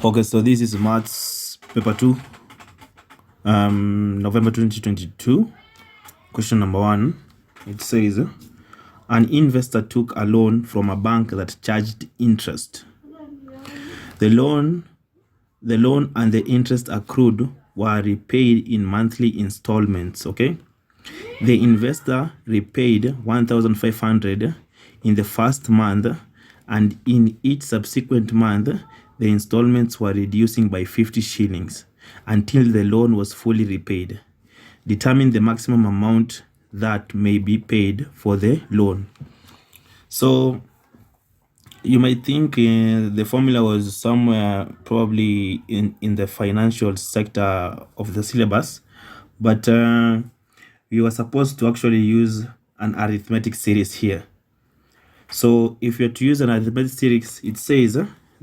Okay, so this is Maths Paper 2, November 2022. Question number 1. It says, an investor took a loan from a bank that charged interest. The loan and the interest accrued were repaid in monthly installments, okay? The investor repaid 1,500 in the first month, and in each subsequent month, the installments were reducing by 50 shillings until the loan was fully repaid. Determine the maximum amount that may be paid for the loan. So you might think the formula was somewhere probably in the financial sector of the syllabus, but we were supposed to actually use an arithmetic series here. So if you're to use an arithmetic series, it says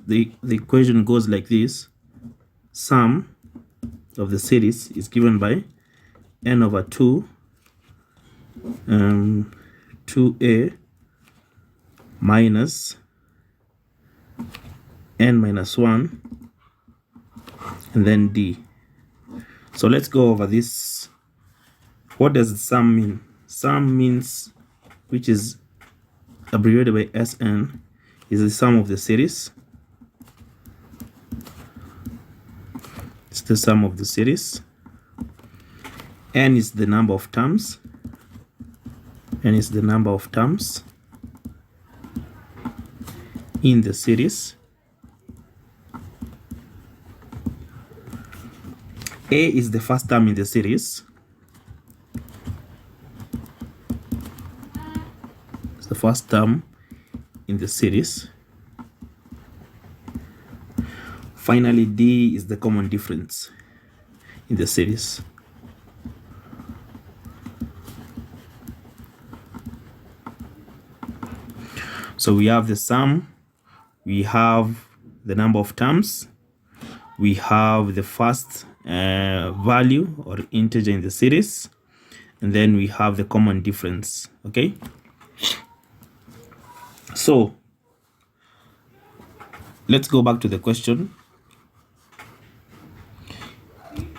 the equation goes like this. Sum of the series is given by n over 2 2a minus n minus 1 and then d. So let's go over this. What does sum mean? Sum means, which is abbreviated by Sn, is the sum of the series. It's the sum of the series. N is the number of terms. N is the number of terms in the series. A is the first term in the series. It's the first term in the series. Finally, D is the common difference in the series. So we have the sum, we have the number of terms, we have the first value or integer in the series, and then we have the common difference. Okay, so let's go back to the question.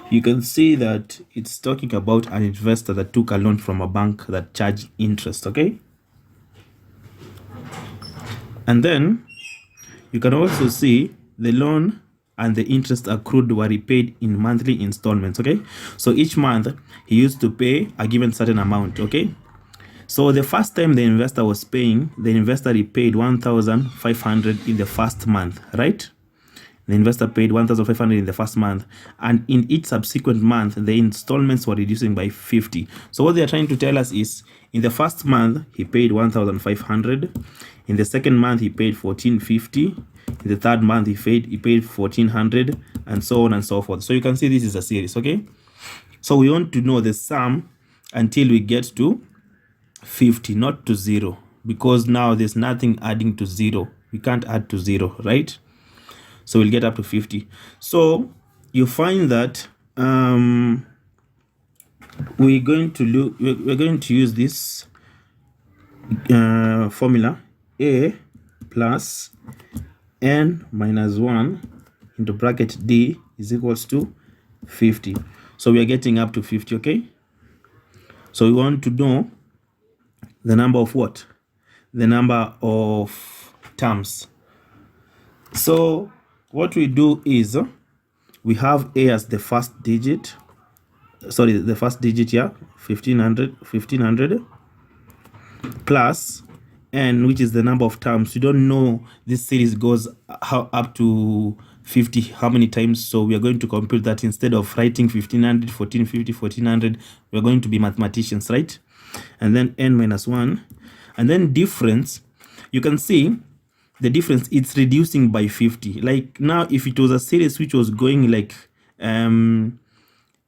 You can see that it's talking about an investor that took a loan from a bank that charged interest. Okay, and then you can also see the loan and the interest accrued were repaid in monthly installments. Okay, so each month he used to pay a given certain amount. Okay, so the first time the investor was paying, the investor repaid 1,500 in the first month, right? The investor paid 1,500 in the first month, and in each subsequent month the installments were reducing by 50. So what they are trying to tell us is, in the first month he paid 1,500, in the second month he paid 1,450, in the third month he paid 1,400, and so on and so forth. So you can see this is a series. Okay, so we want to know the sum until we get to 50, not to 0, because now there's nothing adding to 0. We can't add to 0, right? So we'll get up to 50. So you find that we're going to use this formula: a plus n minus 1 into bracket d is equals to 50. So we are getting up to 50. Okay, so we want to know the number of what? The number of terms. So what we do is, we have a as the first digit, sorry, the first digit here, 1500 plus n, which is the number of terms. We don't know this series goes up to 50 how many times, so we are going to compute that. Instead of writing 1500, 1450, 1400, we are going to be mathematicians, right? And then n minus 1, and then difference. You can see the difference, it's reducing by 50. Like now, if it was a series which was going like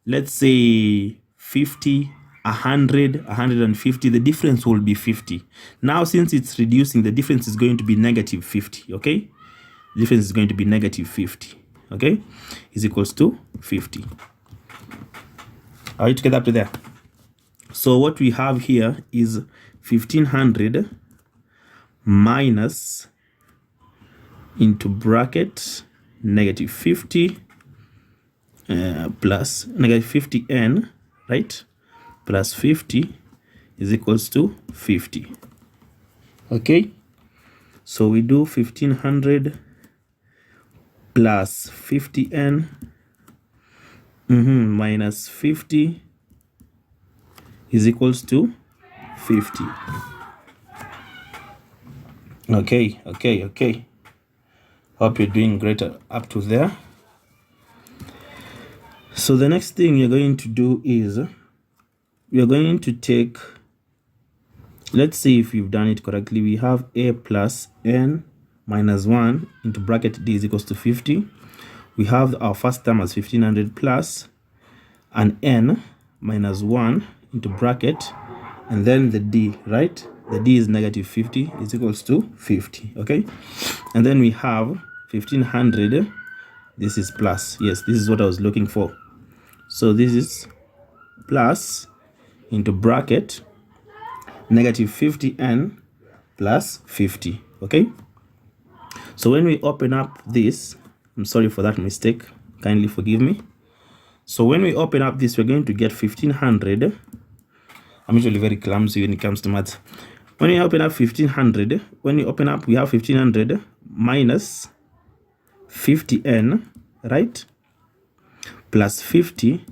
let's say 50, 100, 150, the difference will be 50. Now since it's reducing, the difference is going to be negative 50. Okay, the difference is going to be negative 50. Okay, is equals to 50. Are you together up to there? So what we have here is 1500 minus into bracket negative 50 plus negative 50n, right, plus 50 is equals to 50. Okay, so we do 1500 plus 50n minus 50 is equals to 50. Okay. Hope you're doing great up to there. So the next thing you're going to do is you're going to take, let's see if you've done it correctly. We have a plus n minus 1 into bracket d is equals to 50. We have our first term as 1500 plus an n minus 1 into bracket, and then the d, right? The d is negative 50 is equals to 50. Okay, and then we have 1500. This is plus. Yes, this is what I was looking for. So this is plus into bracket negative 50n plus 50. Okay, so when we open up this, I'm sorry for that mistake, kindly forgive me. So when we open up this, we're going to get 1500. I'm usually very clumsy when it comes to math. When we open up 1500, we have 1500 minus 50n, right, plus 50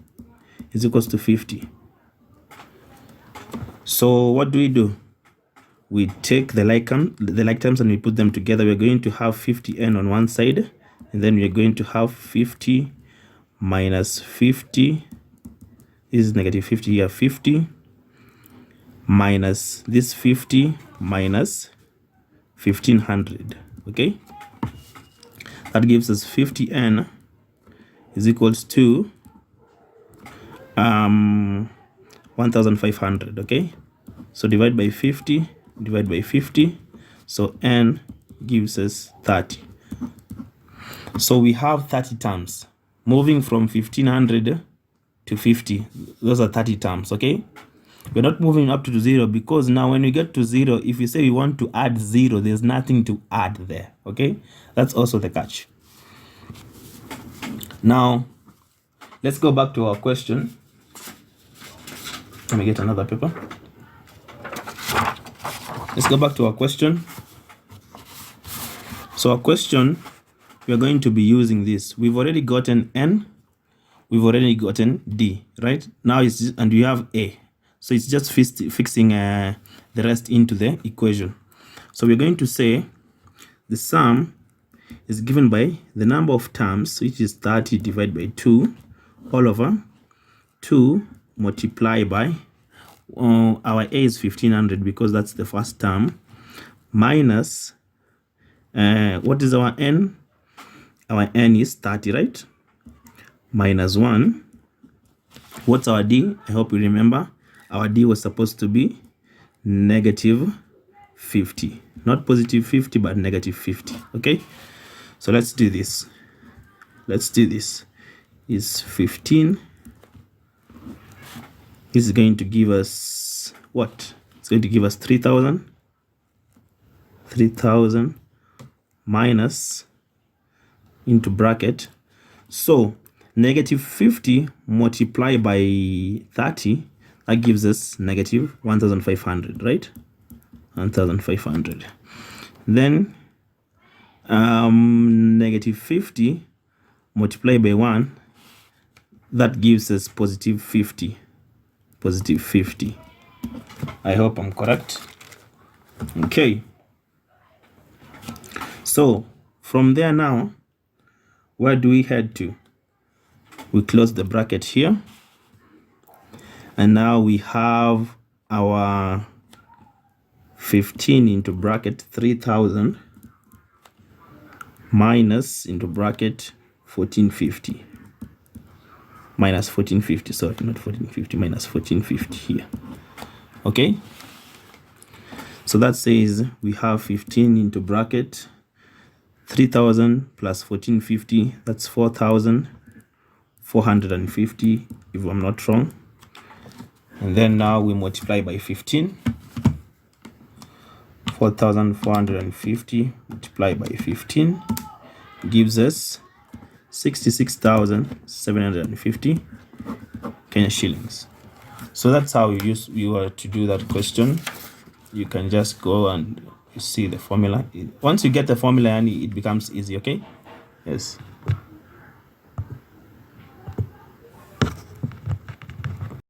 is equals to 50. So what do? We take the like terms and we put them together. We're going to have 50n on one side, and then we're going to have 50 minus 50 is negative 50 here, 50 minus this 50 minus 1500. Okay, that gives us 50n is equals to 1500. Okay, so divide by 50, so n gives us 30. So we have 30 terms moving from 1500 to 50. Those are 30 terms. Okay, we're not moving up to 0, because now when we get to 0, if you say we want to add 0, there's nothing to add there. Okay, that's also the catch. Now let's go back to our question. Let me get another paper. Let's go back to our question. So our question, we are going to be using this. We've already gotten n, we've already gotten d, right? Now it's just, and we have a, so it's just fixing the rest into the equation. So we're going to say the sum is given by the number of terms, which is 30 divided by 2 all over 2 multiplied by our a is 1500 because that's the first term, minus what is our n? Our n is 30, right? Minus 1. What's our d? I hope you remember. Our d was supposed to be negative 50. Not positive 50, but negative 50. Okay? So let's do this. Is 15. This is going to give us what? It's going to give us 3000. 3000 minus into bracket. So negative 50 multiplied by 30, that gives us negative 1500, right? 1500. Then negative 50 multiplied by 1, that gives us positive 50. Positive 50. I hope I'm correct. Okay. So from there now, where do we head to? We close the bracket here, and now we have our 15 into bracket 3000 minus into bracket 1450. Minus 1450, sorry, not 1450, minus 1450 here. Okay, so that says we have 15 into bracket 3000 plus 1450, that's 4450 if I'm not wrong. And then now we multiply by 15. 4450 multiplied by 15 gives us 66,750 Kenya shillings. So that's how you were to do that question. You can just go and see the formula. Once you get the formula, and it becomes easy. Okay. Yes.